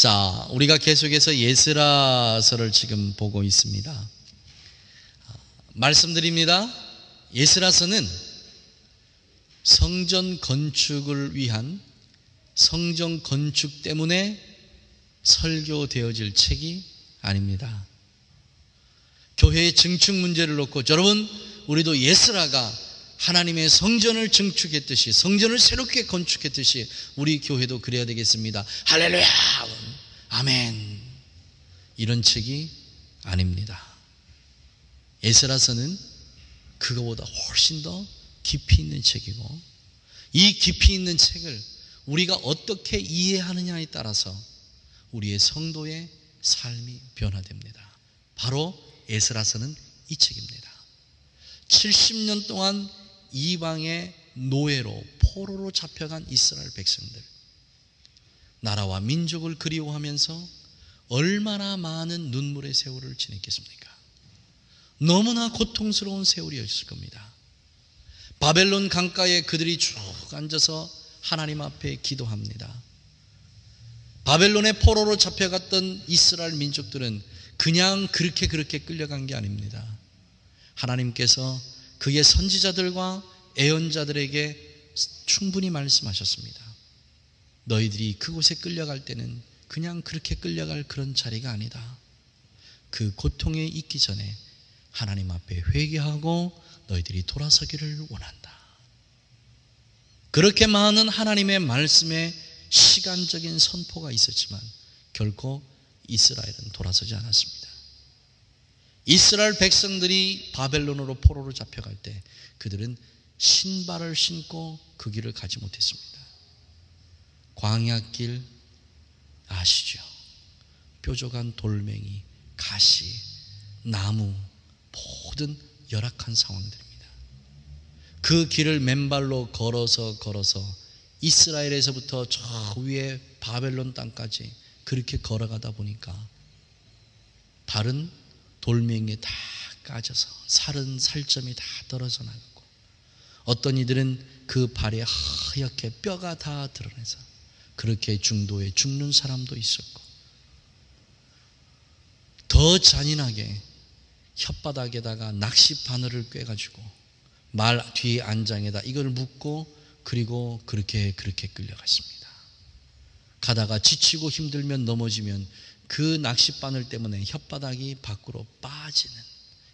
자, 우리가 계속해서 에스라서를 지금 보고 있습니다. 말씀드립니다. 에스라서는 성전 건축을 위한 성전 건축 때문에 설교되어질 책이 아닙니다. 교회의 증축 문제를 놓고 여러분, 우리도 에스라가 하나님의 성전을 증축했듯이, 성전을 새롭게 건축했듯이 우리 교회도 그래야 되겠습니다. 할렐루야, 아멘. 이런 책이 아닙니다. 에스라서는 그거보다 훨씬 더 깊이 있는 책이고, 이 깊이 있는 책을 우리가 어떻게 이해하느냐에 따라서 우리의 성도의 삶이 변화됩니다. 바로 에스라서는 이 책입니다. 70년 동안 이방의 노예로, 포로로 잡혀간 이스라엘 백성들, 나라와 민족을 그리워하면서 얼마나 많은 눈물의 세월을 지냈겠습니까? 너무나 고통스러운 세월이었을 겁니다. 바벨론 강가에 그들이 쭉 앉아서 하나님 앞에 기도합니다. 바벨론의 포로로 잡혀갔던 이스라엘 민족들은 그냥 그렇게 끌려간 게 아닙니다. 하나님께서 그의 선지자들과 애언자들에게 충분히 말씀하셨습니다. 너희들이 그곳에 끌려갈 때는 그냥 그렇게 끌려갈 그런 자리가 아니다. 그 고통에 있기 전에 하나님 앞에 회개하고 너희들이 돌아서기를 원한다. 그렇게 많은 하나님의 말씀에 시간적인 선포가 있었지만 결코 이스라엘은 돌아서지 않았습니다. 이스라엘 백성들이 바벨론으로 포로로 잡혀갈 때 그들은 신발을 신고 그 길을 가지 못했습니다. 광야길 아시죠? 뾰족한 돌멩이, 가시, 나무, 모든 열악한 상황들입니다. 그 길을 맨발로 걸어서 이스라엘에서부터 저 위에 바벨론 땅까지 그렇게 걸어가다 보니까 발은 돌멩이에 다 까져서 살은 살점이 다 떨어져 나가고, 어떤 이들은 그 발에 하얗게 뼈가 다 드러내서 그렇게 중도에 죽는 사람도 있었고, 더 잔인하게 혓바닥에다가 낚시 바늘을 꿰가지고 말 뒤에 안장에다 이걸 묶고 그리고 그렇게 끌려갔습니다. 가다가 지치고 힘들면 넘어지면 그 낚싯바늘 때문에 혓바닥이 밖으로 빠지는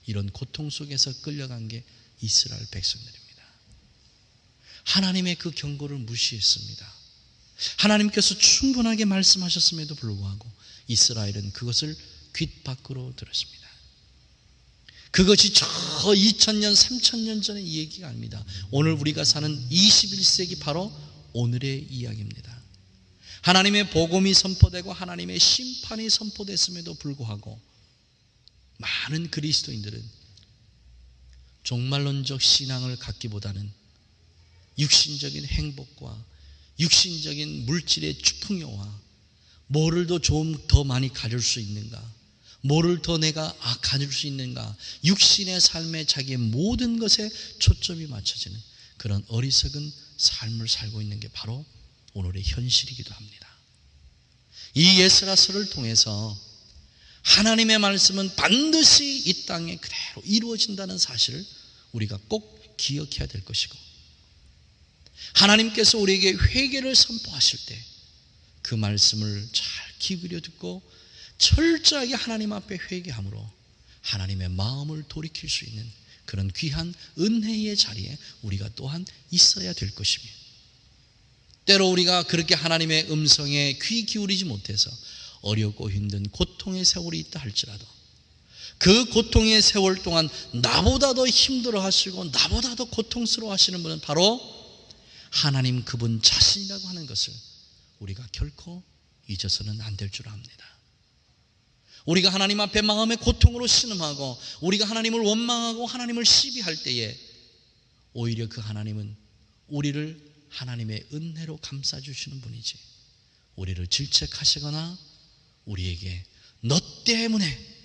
이런 고통 속에서 끌려간 게 이스라엘 백성들입니다. 하나님의 그 경고를 무시했습니다. 하나님께서 충분하게 말씀하셨음에도 불구하고 이스라엘은 그것을 귓 밖으로 들었습니다. 그것이 저 2000년, 3000년 전의 얘기가 아닙니다. 오늘 우리가 사는 21세기 바로 오늘의 이야기입니다. 하나님의 복음이 선포되고 하나님의 심판이 선포됐음에도 불구하고 많은 그리스도인들은 종말론적 신앙을 갖기보다는 육신적인 행복과 육신적인 물질의 풍요와 뭐를 더 많이 가질 수 있는가, 뭐를 더 내가 가질 수 있는가, 육신의 삶에 자기의 모든 것에 초점이 맞춰지는 그런 어리석은 삶을 살고 있는 게 바로 오늘의 현실이기도 합니다. 이 에스라서를 통해서 하나님의 말씀은 반드시 이 땅에 그대로 이루어진다는 사실을 우리가 꼭 기억해야 될 것이고, 하나님께서 우리에게 회개를 선포하실 때 그 말씀을 잘 귀 기울여 듣고 철저하게 하나님 앞에 회개함으로 하나님의 마음을 돌이킬 수 있는 그런 귀한 은혜의 자리에 우리가 또한 있어야 될 것입니다. 때로 우리가 그렇게 하나님의 음성에 귀 기울이지 못해서 어렵고 힘든 고통의 세월이 있다 할지라도 그 고통의 세월 동안 나보다 더 힘들어 하시고 나보다 더 고통스러워 하시는 분은 바로 하나님 그분 자신이라고 하는 것을 우리가 결코 잊어서는 안 될 줄 압니다. 우리가 하나님 앞에 마음의 고통으로 신음하고 우리가 하나님을 원망하고 하나님을 시비할 때에 오히려 그 하나님은 우리를 하나님의 은혜로 감싸주시는 분이지, 우리를 질책하시거나 우리에게 너 때문에,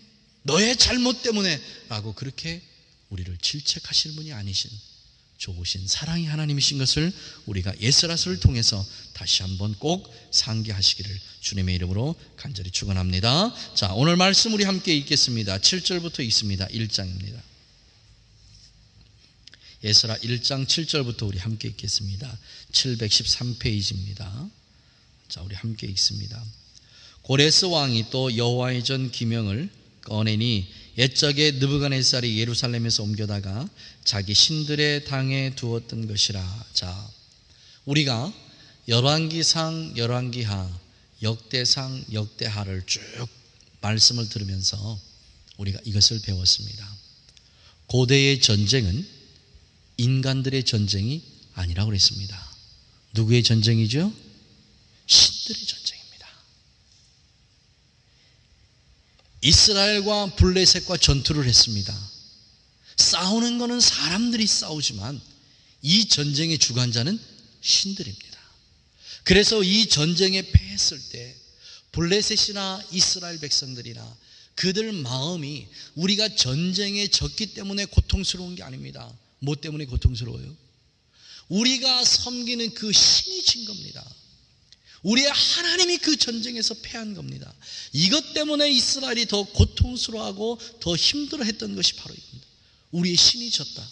너의 잘못 때문에 라고 그렇게 우리를 질책하시는 분이 아니신 좋으신 사랑의 하나님이신 것을 우리가 에스라서를 통해서 다시 한번 꼭 상기하시기를 주님의 이름으로 간절히 축원합니다. 자, 오늘 말씀 우리 함께 읽겠습니다. 7절부터 읽습니다. 1장입니다. 에스라 1장 7절부터 우리 함께 읽겠습니다. 713페이지입니다. 자, 우리 함께 읽습니다. 고레스 왕이 또 여호와의 전 기명을 꺼내니 옛적에 느부갓네살이 예루살렘에서 옮겨다가 자기 신들의 당에 두었던 것이라. 자, 우리가 열왕기상, 열왕기하, 역대상, 역대하를 쭉 말씀을 들으면서 우리가 이것을 배웠습니다. 고대의 전쟁은 인간들의 전쟁이 아니라고 그랬습니다. 누구의 전쟁이죠? 신들의 전쟁입니다. 이스라엘과 블레셋과 전투를 했습니다. 싸우는 것은 사람들이 싸우지만 이 전쟁의 주관자는 신들입니다. 그래서 이 전쟁에 패했을 때 블레셋이나 이스라엘 백성들이나 그들 마음이 우리가 전쟁에 졌기 때문에 고통스러운 게 아닙니다. 뭐 때문에 고통스러워요? 우리가 섬기는 그 신이 진 겁니다. 우리의 하나님이 그 전쟁에서 패한 겁니다. 이것 때문에 이스라엘이 더 고통스러워하고 더 힘들어했던 것이 바로 이겁니다. 우리의 신이 졌다.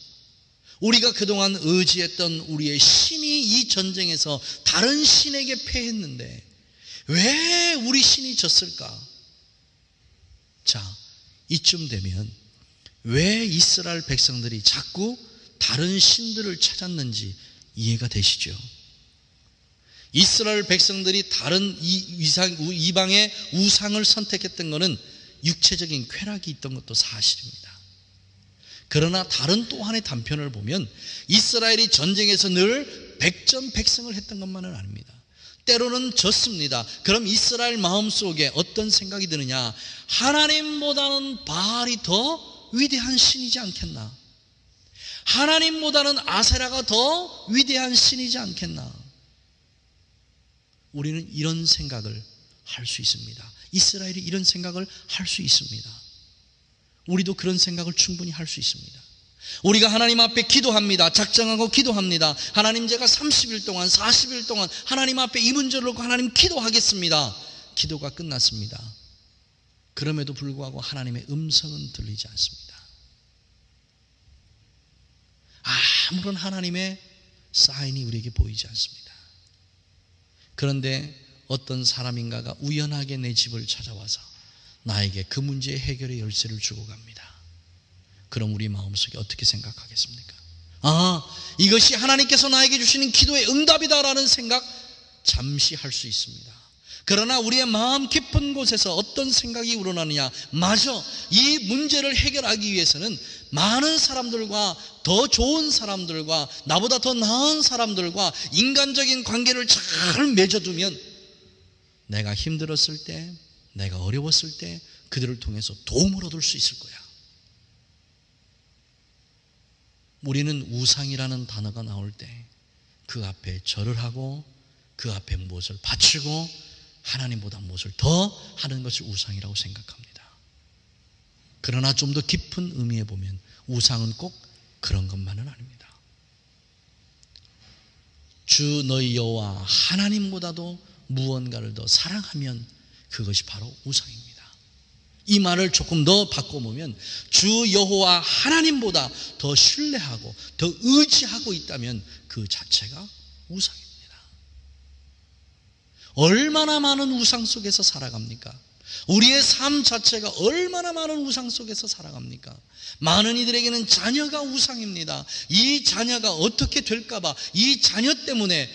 우리가 그동안 의지했던 우리의 신이 이 전쟁에서 다른 신에게 패했는데 왜 우리 신이 졌을까? 자, 이쯤 되면 왜 이스라엘 백성들이 자꾸 다른 신들을 찾았는지 이해가 되시죠? 이스라엘 백성들이 다른 이방의 우상을 선택했던 것은 육체적인 쾌락이 있던 것도 사실입니다. 그러나 다른 또 하나의 단편을 보면 이스라엘이 전쟁에서 늘 백전백승을 했던 것만은 아닙니다. 때로는 졌습니다. 그럼 이스라엘 마음속에 어떤 생각이 드느냐? 하나님보다는 바알이 더 위대한 신이지 않겠나? 하나님보다는 아세라가 더 위대한 신이지 않겠나? 우리는 이런 생각을 할 수 있습니다. 이스라엘이 이런 생각을 할 수 있습니다. 우리도 그런 생각을 충분히 할 수 있습니다. 우리가 하나님 앞에 기도합니다. 작정하고 기도합니다. 하나님, 제가 30일 동안 40일 동안 하나님 앞에 이 문제를 놓고 하나님 기도하겠습니다. 기도가 끝났습니다. 그럼에도 불구하고 하나님의 음성은 들리지 않습니다. 아무런 하나님의 사인이 우리에게 보이지 않습니다. 그런데 어떤 사람인가가 우연하게 내 집을 찾아와서 나에게 그 문제의 해결의 열쇠를 주고 갑니다. 그럼 우리 마음속에 어떻게 생각하겠습니까? 이것이 하나님께서 나에게 주시는 기도의 응답이다라는 생각 잠시 할 수 있습니다. 그러나 우리의 마음 깊은 곳에서 어떤 생각이 우러나느냐? 맞아, 이 문제를 해결하기 위해서는 많은 사람들과, 더 좋은 사람들과, 나보다 더 나은 사람들과 인간적인 관계를 잘 맺어두면 내가 힘들었을 때, 내가 어려웠을 때 그들을 통해서 도움을 얻을 수 있을 거야. 우리는 우상이라는 단어가 나올 때 그 앞에 절을 하고 그 앞에 무엇을 바치고 하나님보다 무엇을 더 하는 것을 우상이라고 생각합니다. 그러나 좀 더 깊은 의미에 보면 우상은 꼭 그런 것만은 아닙니다. 주 너희 여호와 하나님보다도 무언가를 더 사랑하면 그것이 바로 우상입니다. 이 말을 조금 더 바꿔보면 주 여호와 하나님보다 더 신뢰하고 더 의지하고 있다면 그 자체가 우상입니다. 얼마나 많은 우상 속에서 살아갑니까? 우리의 삶 자체가 얼마나 많은 우상 속에서 살아갑니까? 많은 이들에게는 자녀가 우상입니다. 이 자녀가 어떻게 될까봐, 이 자녀 때문에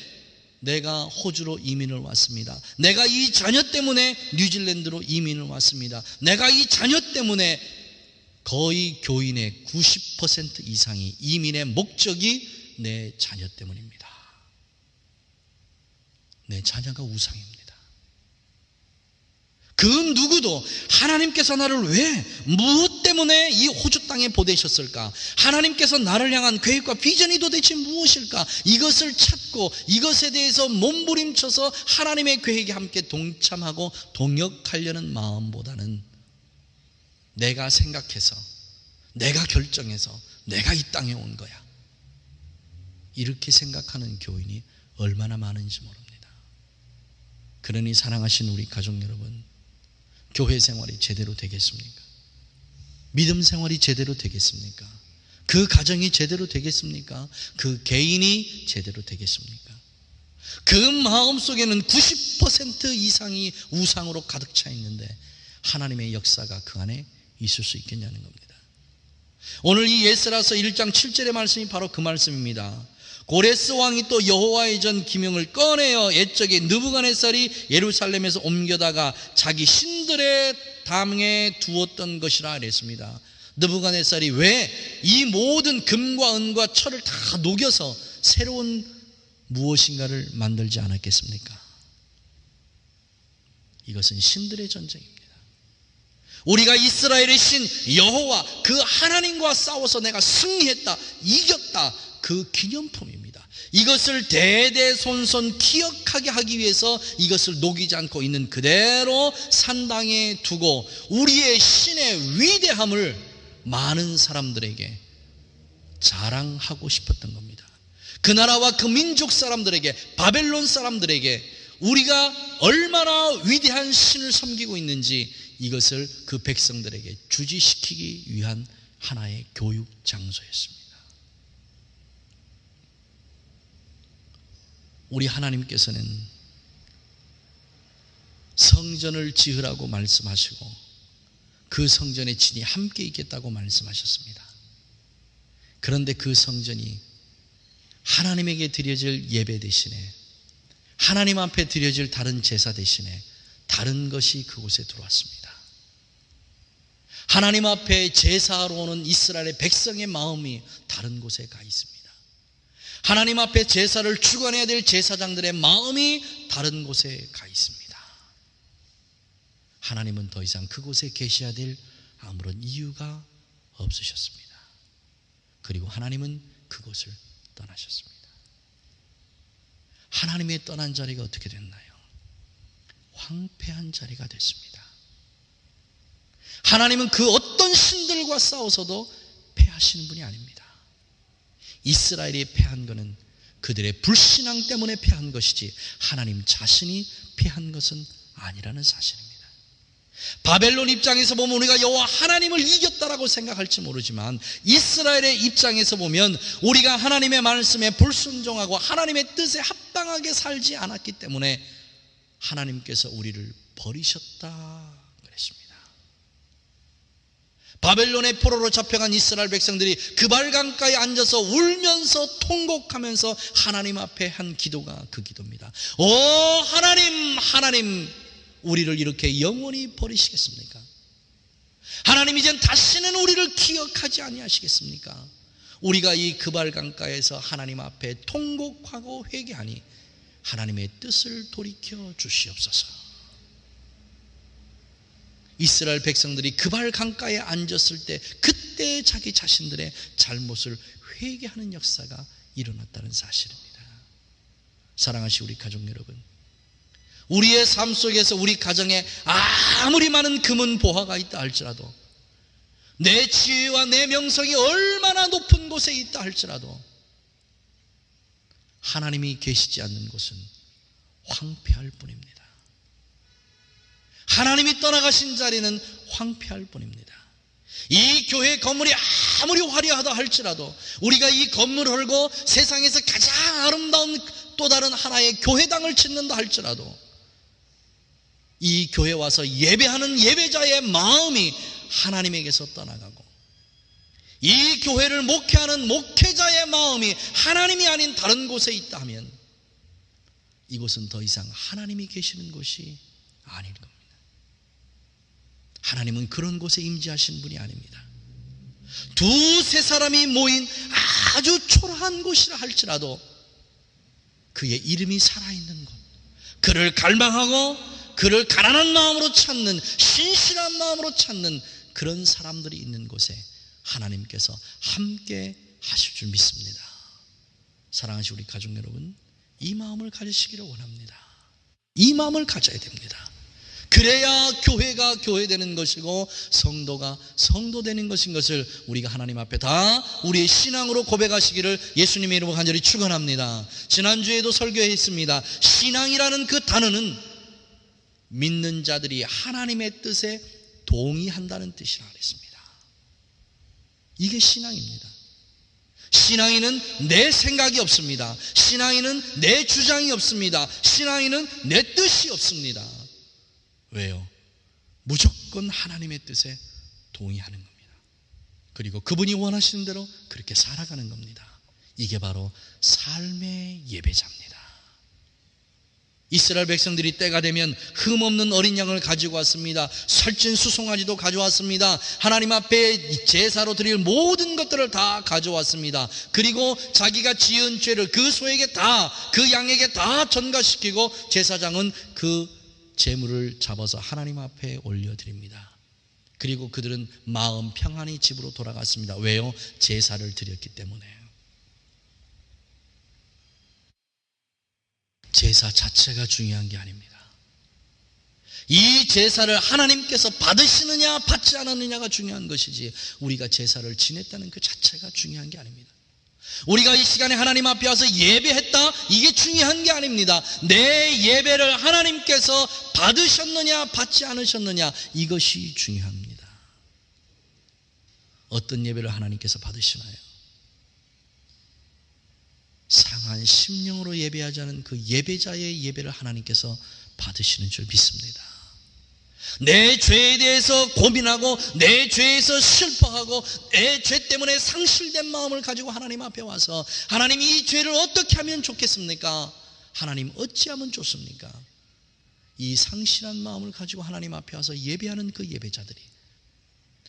내가 호주로 이민을 왔습니다. 내가 이 자녀 때문에 뉴질랜드로 이민을 왔습니다. 내가 이 자녀 때문에 거의 교인의 90% 이상이 이민의 목적이 내 자녀 때문입니다. 내 자녀가 우상입니다. 그 누구도 하나님께서 나를 왜, 무엇 때문에 이 호주 땅에 보내셨을까? 하나님께서 나를 향한 계획과 비전이 도대체 무엇일까? 이것을 찾고 이것에 대해서 몸부림쳐서 하나님의 계획에 함께 동참하고 동역하려는 마음보다는 내가 생각해서, 내가 결정해서 내가 이 땅에 온 거야, 이렇게 생각하는 교인이 얼마나 많은지 모릅니다. 그러니 사랑하신 우리 가족 여러분, 교회 생활이 제대로 되겠습니까? 믿음 생활이 제대로 되겠습니까? 그 가정이 제대로 되겠습니까? 그 개인이 제대로 되겠습니까? 그 마음속에는 90% 이상이 우상으로 가득 차 있는데 하나님의 역사가 그 안에 있을 수 있겠냐는 겁니다. 오늘 이 에스라서 1장 7절의 말씀이 바로 그 말씀입니다. 고레스 왕이 또 여호와의 전 기명을 꺼내어 옛적에 느부갓네살이 예루살렘에서 옮겨다가 자기 신들의 당에 두었던 것이라 그랬습니다. 느부갓네살이 왜 이 모든 금과 은과 철을 다 녹여서 새로운 무엇인가를 만들지 않았겠습니까? 이것은 신들의 전쟁입니다. 우리가 이스라엘의 신 여호와 그 하나님과 싸워서 내가 승리했다, 이겼다, 그 기념품입니다. 이것을 대대손손 기억하게 하기 위해서 이것을 녹이지 않고 있는 그대로 산당에 두고 우리의 신의 위대함을 많은 사람들에게 자랑하고 싶었던 겁니다. 그 나라와 그 민족 사람들에게, 바벨론 사람들에게 우리가 얼마나 위대한 신을 섬기고 있는지 이것을 그 백성들에게 주지시키기 위한 하나의 교육 장소였습니다. 우리 하나님께서는 성전을 지으라고 말씀하시고 그 성전에 진이 함께 있겠다고 말씀하셨습니다. 그런데 그 성전이 하나님에게 드려질 예배 대신에, 하나님 앞에 드려질 다른 제사 대신에 다른 것이 그곳에 들어왔습니다. 하나님 앞에 제사하러 오는 이스라엘의 백성의 마음이 다른 곳에 가 있습니다. 하나님 앞에 제사를 주관해야 될 제사장들의 마음이 다른 곳에 가 있습니다. 하나님은 더 이상 그곳에 계셔야 될 아무런 이유가 없으셨습니다. 그리고 하나님은 그곳을 떠나셨습니다. 하나님의 떠난 자리가 어떻게 됐나요? 황폐한 자리가 됐습니다. 하나님은 그 어떤 신들과 싸워서도 패하시는 분이 아닙니다. 이스라엘이 패한 것은 그들의 불신앙 때문에 패한 것이지 하나님 자신이 패한 것은 아니라는 사실입니다. 바벨론 입장에서 보면 우리가 여호와 하나님을 이겼다라고 생각할지 모르지만 이스라엘의 입장에서 보면 우리가 하나님의 말씀에 불순종하고 하나님의 뜻에 합당하게 살지 않았기 때문에 하나님께서 우리를 버리셨다 그랬습니다. 바벨론의 포로로 잡혀간 이스라엘 백성들이 그발 강가에 앉아서 울면서 통곡하면서 하나님 앞에 한 기도가 그 기도입니다. 오 하나님, 하나님, 우리를 이렇게 영원히 버리시겠습니까? 하나님 이젠 다시는 우리를 기억하지 아니하시겠습니까? 우리가 이 그발 강가에서 하나님 앞에 통곡하고 회개하니 하나님의 뜻을 돌이켜 주시옵소서. 이스라엘 백성들이 그발 강가에 앉았을 때 그때 자기 자신들의 잘못을 회개하는 역사가 일어났다는 사실입니다. 사랑하시는 우리 가족 여러분, 우리의 삶 속에서 우리 가정에 아무리 많은 금은 보화가 있다 할지라도, 내 지위와 내 명성이 얼마나 높은 곳에 있다 할지라도 하나님이 계시지 않는 곳은 황폐할 뿐입니다. 하나님이 떠나가신 자리는 황폐할 뿐입니다. 이 교회 건물이 아무리 화려하다 할지라도, 우리가 이 건물을 헐고 세상에서 가장 아름다운 또 다른 하나의 교회당을 짓는다 할지라도 이 교회 와서 예배하는 예배자의 마음이 하나님에게서 떠나가고 이 교회를 목회하는 목회자의 마음이 하나님이 아닌 다른 곳에 있다 하면 이곳은 더 이상 하나님이 계시는 곳이 아닐 겁니다. 하나님은 그런 곳에 임재하신 분이 아닙니다. 두세 사람이 모인 아주 초라한 곳이라 할지라도 그의 이름이 살아있는 곳, 그를 갈망하고 그를 가난한 마음으로 찾는, 신실한 마음으로 찾는 그런 사람들이 있는 곳에 하나님께서 함께 하실 줄 믿습니다. 사랑하시는 우리 가족 여러분, 이 마음을 가지시기를 원합니다. 이 마음을 가져야 됩니다. 그래야 교회가 교회되는 것이고 성도가 성도되는 것인 것을 우리가 하나님 앞에 다 우리의 신앙으로 고백하시기를 예수님의 이름으로 간절히 축원합니다. 지난주에도 설교했습니다. 신앙이라는 그 단어는 믿는 자들이 하나님의 뜻에 동의한다는 뜻이라고 했습니다. 이게 신앙입니다. 신앙인은 내 생각이 없습니다. 신앙인은 내 주장이 없습니다. 신앙인은 내 뜻이 없습니다. 왜요? 무조건 하나님의 뜻에 동의하는 겁니다. 그리고 그분이 원하시는 대로 그렇게 살아가는 겁니다. 이게 바로 삶의 예배자입니다. 이스라엘 백성들이 때가 되면 흠없는 어린 양을 가지고 왔습니다. 살찐 수송아지도 가져왔습니다. 하나님 앞에 제사로 드릴 모든 것들을 다 가져왔습니다. 그리고 자기가 지은 죄를 그 소에게 다, 그 양에게 다 전가시키고 제사장은 그 제물을 잡아서 하나님 앞에 올려드립니다. 그리고 그들은 마음 평안히 집으로 돌아갔습니다. 왜요? 제사를 드렸기 때문에. 제사 자체가 중요한 게 아닙니다. 이 제사를 하나님께서 받으시느냐 받지 않았느냐가 중요한 것이지 우리가 제사를 지냈다는 그 자체가 중요한 게 아닙니다. 우리가 이 시간에 하나님 앞에 와서 예배했다, 이게 중요한 게 아닙니다. 내 예배를 하나님께서 받으셨느냐 받지 않으셨느냐, 이것이 중요합니다. 어떤 예배를 하나님께서 받으시나요? 상한 심령으로 예배하지 않은 그 예배자의 예배를 하나님께서 받으시는 줄 믿습니다. 내 죄에 대해서 고민하고 내 죄에서 슬퍼하고 내 죄 때문에 상실된 마음을 가지고 하나님 앞에 와서 하나님, 이 죄를 어떻게 하면 좋겠습니까? 하나님, 어찌하면 좋습니까? 이 상실한 마음을 가지고 하나님 앞에 와서 예배하는 그 예배자들이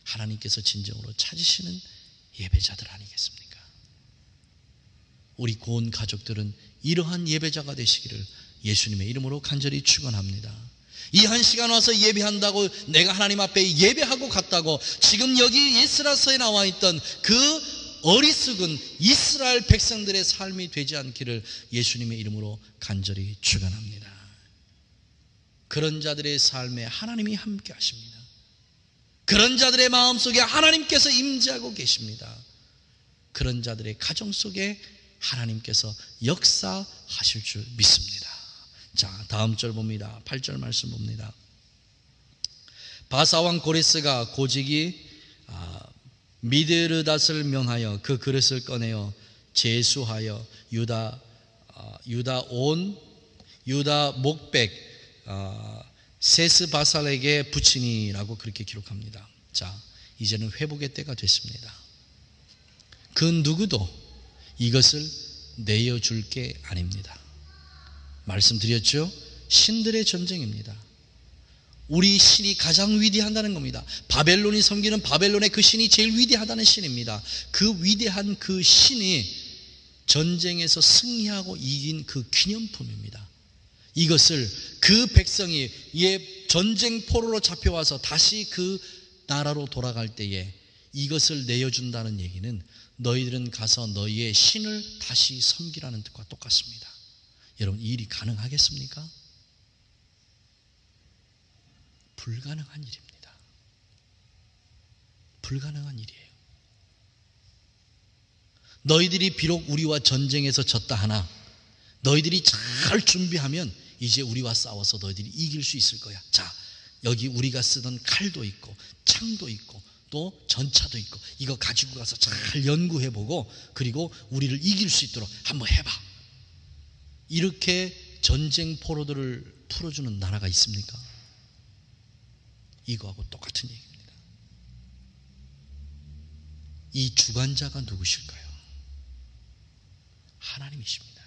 하나님께서 진정으로 찾으시는 예배자들 아니겠습니까? 우리 고운 가족들은 이러한 예배자가 되시기를 예수님의 이름으로 간절히 축원합니다. 이 한 시간 와서 예배한다고 내가 하나님 앞에 예배하고 갔다고 지금 여기 에스라서에 나와 있던 그 어리석은 이스라엘 백성들의 삶이 되지 않기를 예수님의 이름으로 간절히 축원합니다. 그런 자들의 삶에 하나님이 함께 하십니다. 그런 자들의 마음속에 하나님께서 임재하고 계십니다. 그런 자들의 가정 속에 하나님께서 역사하실 줄 믿습니다. 자, 다음 절 봅니다. 8절 말씀 봅니다. 바사왕 고레스가 고직이 미드르닷을 명하여 그 그릇을 꺼내어 제수하여 유다 목백 세스바살에게 붙이니라고 그렇게 기록합니다. 자, 이제는 회복의 때가 됐습니다. 그 누구도 이것을 내어줄 게 아닙니다. 말씀드렸죠? 신들의 전쟁입니다. 우리 신이 가장 위대하다는 겁니다. 바벨론이 섬기는 바벨론의 그 신이 제일 위대하다는 신입니다. 그 위대한 그 신이 전쟁에서 승리하고 이긴 그 기념품입니다. 이것을 그 백성이 전쟁 포로로 잡혀와서 다시 그 나라로 돌아갈 때에 이것을 내어준다는 얘기는 너희들은 가서 너희의 신을 다시 섬기라는 뜻과 똑같습니다. 여러분, 이 일이 가능하겠습니까? 불가능한 일입니다. 불가능한 일이에요. 너희들이 비록 우리와 전쟁에서 졌다 하나 너희들이 잘 준비하면 이제 우리와 싸워서 너희들이 이길 수 있을 거야. 자, 여기 우리가 쓰던 칼도 있고 창도 있고 또 전차도 있고 이거 가지고 가서 잘 연구해보고 그리고 우리를 이길 수 있도록 한번 해봐. 이렇게 전쟁 포로들을 풀어주는 나라가 있습니까? 이거하고 똑같은 얘기입니다. 이 주관자가 누구실까요? 하나님이십니다.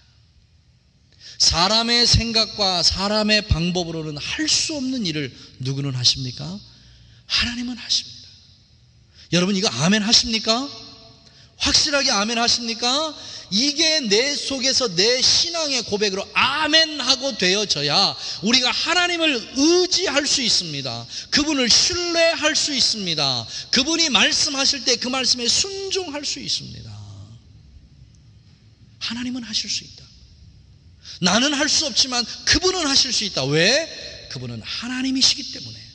사람의 생각과 사람의 방법으로는 할 수 없는 일을 누구는 하십니까? 하나님은 하십니다. 여러분, 이거 아멘 하십니까? 확실하게 아멘 하십니까? 이게 내 속에서 내 신앙의 고백으로 아멘하고 되어져야 우리가 하나님을 의지할 수 있습니다. 그분을 신뢰할 수 있습니다. 그분이 말씀하실 때 그 말씀에 순종할 수 있습니다. 하나님은 하실 수 있다. 나는 할 수 없지만 그분은 하실 수 있다. 왜? 그분은 하나님이시기 때문에,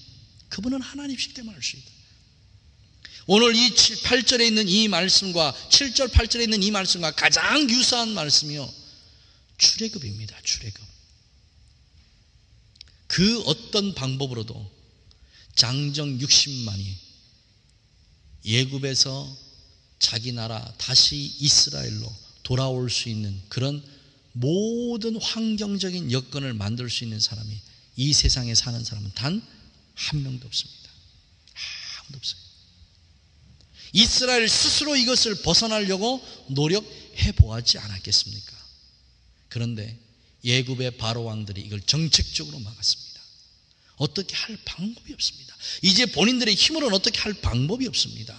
그분은 하나님이시기 때문에 할 수 있다. 오늘 이 8절에 있는 이 말씀과 7절 8절에 있는 이 말씀과 가장 유사한 말씀이요, 출애굽입니다. 출애굽. 그 어떤 방법으로도 장정 60만이 예굽에서 자기 나라 다시 이스라엘로 돌아올 수 있는 그런 모든 환경적인 여건을 만들 수 있는 사람이 이 세상에 사는 사람은 단 한 명도 없습니다. 아무도 없어요. 이스라엘 스스로 이것을 벗어나려고 노력해 보았지 않았겠습니까? 그런데 예굽의 바로 왕들이 이걸 정책적으로 막았습니다. 어떻게 할 방법이 없습니다. 이제 본인들의 힘으로는 어떻게 할 방법이 없습니다.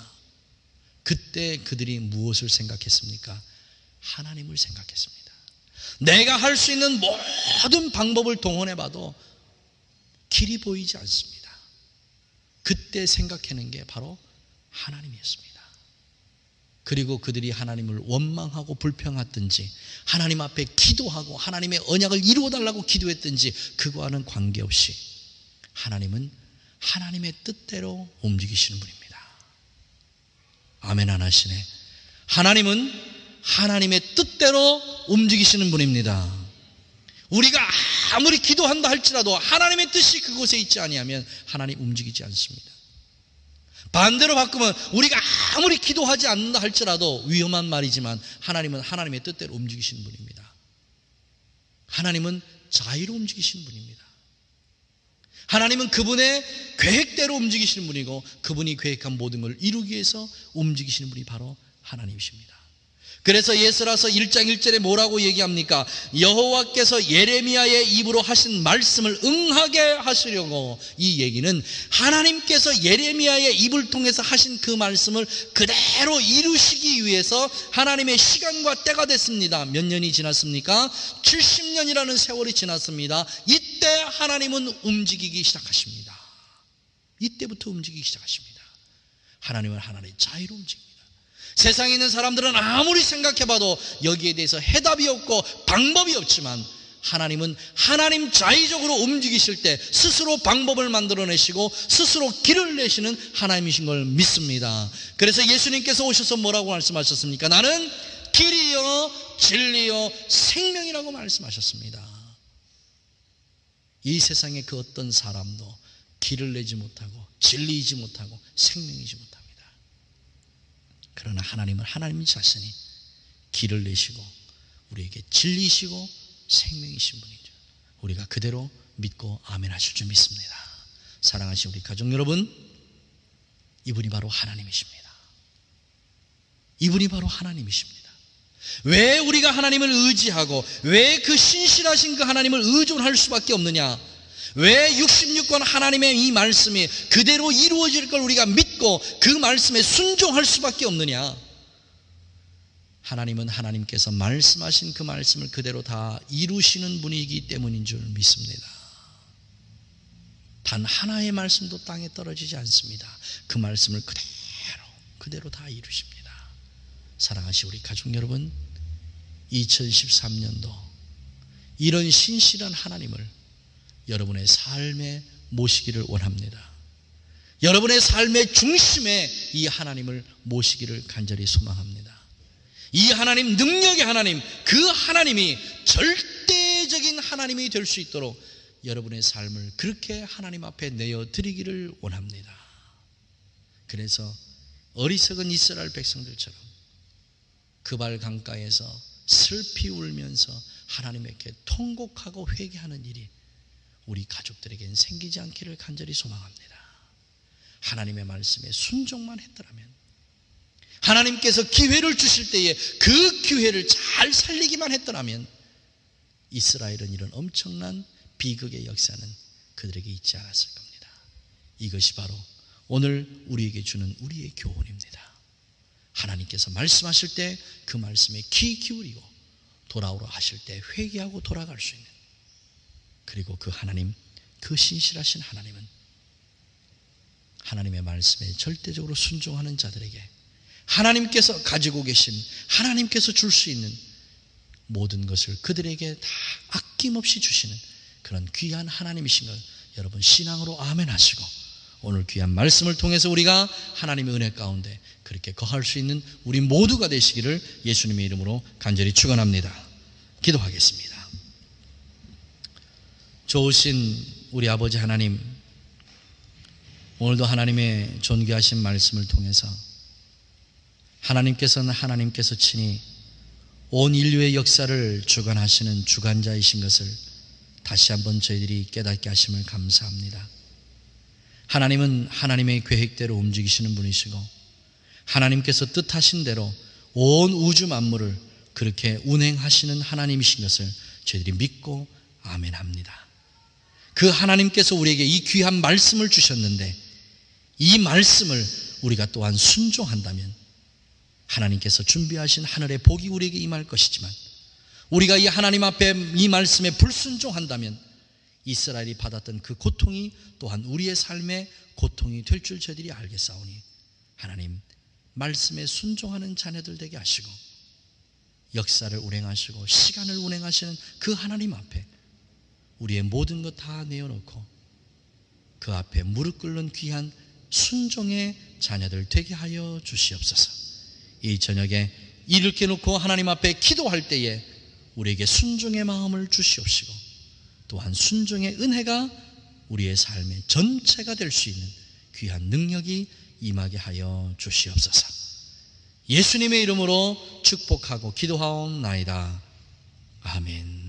그때 그들이 무엇을 생각했습니까? 하나님을 생각했습니다. 내가 할 수 있는 모든 방법을 동원해봐도 길이 보이지 않습니다. 그때 생각하는 게 바로 하나님이었습니다. 그리고 그들이 하나님을 원망하고 불평하든지 하나님 앞에 기도하고 하나님의 언약을 이루어달라고 기도했든지 그거와는 관계없이 하나님은 하나님의 뜻대로 움직이시는 분입니다. 아멘 안 하시네. 하나님은 하나님의 뜻대로 움직이시는 분입니다. 우리가 아무리 기도한다 할지라도 하나님의 뜻이 그곳에 있지 아니하면 하나님 움직이지 않습니다. 반대로 바꾸면 우리가 아무리 기도하지 않는다 할지라도 위험한 말이지만 하나님은 하나님의 뜻대로 움직이시는 분입니다. 하나님은 자유로 움직이시는 분입니다. 하나님은 그분의 계획대로 움직이시는 분이고 그분이 계획한 모든 걸 이루기 위해서 움직이시는 분이 바로 하나님이십니다. 그래서 예스라서 1장 1절에 뭐라고 얘기합니까? 여호와께서 예레미야의 입으로 하신 말씀을 응하게 하시려고, 이 얘기는 하나님께서 예레미야의 입을 통해서 하신 그 말씀을 그대로 이루시기 위해서 하나님의 시간과 때가 됐습니다. 몇 년이 지났습니까? 70년이라는 세월이 지났습니다. 이때 하나님은 움직이기 시작하십니다. 이때부터 움직이기 시작하십니다. 하나님은 하나님의 자유로 움직입니다. 세상에 있는 사람들은 아무리 생각해봐도 여기에 대해서 해답이 없고 방법이 없지만 하나님은 하나님 자의적으로 움직이실 때 스스로 방법을 만들어내시고 스스로 길을 내시는 하나님이신 걸 믿습니다. 그래서 예수님께서 오셔서 뭐라고 말씀하셨습니까? 나는 길이요 진리요 생명이라고 말씀하셨습니다. 이 세상에 그 어떤 사람도 길을 내지 못하고 진리이지 못하고 생명이지 못합니다. 그러나 하나님은 하나님 자신이 길을 내시고 우리에게 진리이시고 생명이신 분이죠. 우리가 그대로 믿고 아멘 하실 줄 믿습니다. 사랑하신 우리 가족 여러분, 이분이 바로 하나님이십니다. 이분이 바로 하나님이십니다. 왜 우리가 하나님을 의지하고 왜 그 신실하신 그 하나님을 의존할 수밖에 없느냐? 왜 66권 하나님의 이 말씀이 그대로 이루어질 걸 우리가 믿고 그 말씀에 순종할 수밖에 없느냐? 하나님은 하나님께서 말씀하신 그 말씀을 그대로 다 이루시는 분이기 때문인 줄 믿습니다. 단 하나의 말씀도 땅에 떨어지지 않습니다. 그 말씀을 그대로 다 이루십니다. 사랑하시는 우리 가족 여러분, 2013년도 이런 신실한 하나님을 여러분의 삶에 모시기를 원합니다. 여러분의 삶의 중심에 이 하나님을 모시기를 간절히 소망합니다. 이 하나님, 능력의 하나님, 그 하나님이 절대적인 하나님이 될 수 있도록 여러분의 삶을 그렇게 하나님 앞에 내어드리기를 원합니다. 그래서 어리석은 이스라엘 백성들처럼 그발 강가에서 슬피 울면서 하나님께 통곡하고 회개하는 일이 우리 가족들에겐 생기지 않기를 간절히 소망합니다. 하나님의 말씀에 순종만 했더라면, 하나님께서 기회를 주실 때에 그 기회를 잘 살리기만 했더라면 이스라엘은 이런 엄청난 비극의 역사는 그들에게 있지 않았을 겁니다. 이것이 바로 오늘 우리에게 주는 우리의 교훈입니다. 하나님께서 말씀하실 때 그 말씀에 귀 기울이고 돌아오라 하실 때 회개하고 돌아갈 수 있는, 그리고 그 하나님, 그 신실하신 하나님은 하나님의 말씀에 절대적으로 순종하는 자들에게 하나님께서 가지고 계신, 하나님께서 줄 수 있는 모든 것을 그들에게 다 아낌없이 주시는 그런 귀한 하나님이신 걸 여러분 신앙으로 아멘 하시고 오늘 귀한 말씀을 통해서 우리가 하나님의 은혜 가운데 그렇게 거할 수 있는 우리 모두가 되시기를 예수님의 이름으로 간절히 축원합니다. 기도하겠습니다. 좋으신 우리 아버지 하나님, 오늘도 하나님의 존귀하신 말씀을 통해서 하나님께서는 하나님께서 친히 온 인류의 역사를 주관하시는 주관자이신 것을 다시 한번 저희들이 깨닫게 하심을 감사합니다. 하나님은 하나님의 계획대로 움직이시는 분이시고 하나님께서 뜻하신 대로 온 우주 만물을 그렇게 운행하시는 하나님이신 것을 저희들이 믿고 아멘합니다. 그 하나님께서 우리에게 이 귀한 말씀을 주셨는데 이 말씀을 우리가 또한 순종한다면 하나님께서 준비하신 하늘의 복이 우리에게 임할 것이지만 우리가 이 하나님 앞에 이 말씀에 불순종한다면 이스라엘이 받았던 그 고통이 또한 우리의 삶의 고통이 될 줄 저희들이 알겠사오니 하나님 말씀에 순종하는 자녀들 되게 하시고 역사를 운행하시고 시간을 운행하시는 그 하나님 앞에 우리의 모든 것 다 내어놓고 그 앞에 무릎 꿇는 귀한 순종의 자녀들 되게 하여 주시옵소서. 이 저녁에 이렇게 놓고 하나님 앞에 기도할 때에 우리에게 순종의 마음을 주시옵시고 또한 순종의 은혜가 우리의 삶의 전체가 될 수 있는 귀한 능력이 임하게 하여 주시옵소서. 예수님의 이름으로 축복하고 기도하옵나이다. 아멘.